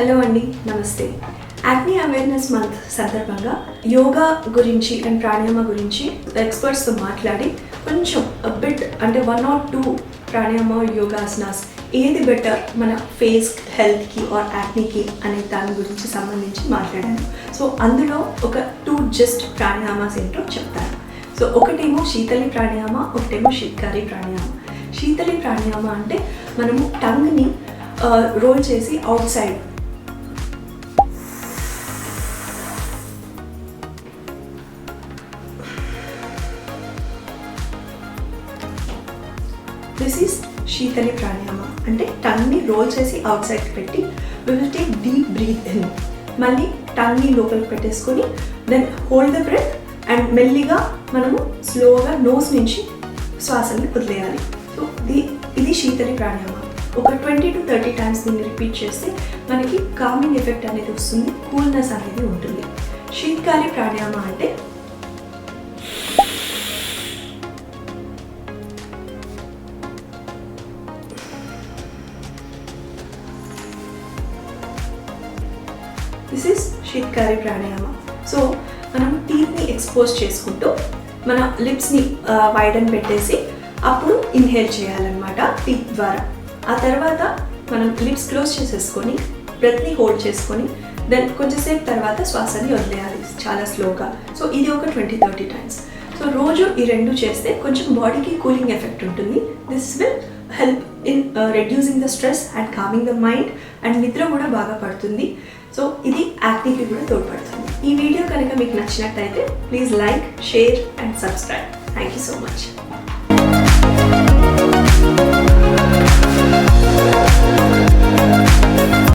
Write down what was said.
Hello అండి, నమస్తే. Acne awareness month సందర్భంగా యోగా గురించి అండ్ ప్రాణాయామ గురించి ఎక్స్పర్ట్స్తో మాట్లాడి కొంచెం బిట్ అంటే 1 or 2 ప్రాణాయామ యోగాసనాస్ ఏది బెటర్ మన ఫేస్ హెల్త్కి ఆర్ యాక్నీకి అనే దాని గురించి సంబంధించి మాట్లాడాను. సో అందులో ఒక 2 జస్ట్ ప్రాణాయామాస్ ఏంటో చెప్తాను. సో ఒకటేమో శీతలి ప్రాణాయామ, ఒకటేమో శీతకారి ప్రాణాయామ. శీతలి ప్రాణాయామ అంటే మనము టంగ్ని రోల్ చేసి outside this is Sheetali pranayama. అంటే టంగ్ని రోల్ చేసి అవుట్ సైడ్ పెట్టి we will take deep breath in, మళ్ళీ టంగ్ని లోపలికి పెట్టేసుకొని then hold the breath and మెల్లిగా మనము స్లోగా నోస్ నుంచి శ్వాసని వదిలేయాలి. సో ఇది శీతలి ప్రాణాయామ. ఒక 20 to 30 టైమ్స్ దీన్ని రిపీట్ చేస్తే మనకి కామింగ్ ఎఫెక్ట్ అనేది వస్తుంది, కూల్నెస్ అనేది ఉంటుంది. శీతకారి ప్రాణాయామ అంటే దిస్ ఈస్ శీతకారి ప్రాణాయామ. సో మనం టీత్ని ఎక్స్పోజ్ చేసుకుంటూ మన లిప్స్ని వైడన్ పెట్టేసి అప్పుడు ఇన్హేల్ చేయాలన్నమాట టీత్ ద్వారా. ఆ తర్వాత మనం లిప్స్ క్లోజ్ చేసేసుకొని బ్రెత్ని హోల్డ్ చేసుకొని దెన్ కొంచెంసేపు తర్వాత శ్వాసని వదిలేయాలి చాలా స్లోగా. సో ఇది ఒక 20-30 టైమ్స్. సో రోజు ఈ 2 చేస్తే కొంచెం బాడీకి కూలింగ్ ఎఫెక్ట్ ఉంటుంది. This will help in reducing the stress and coming the mind and నిద్ర కూడా బాగా పడుతుంది. సో ఇది యాక్నీకి కూడా తోడ్పడుతుంది. ఈ వీడియో కనుక మీకు నచ్చినట్టయితే please like, share and subscribe. Thank you so much.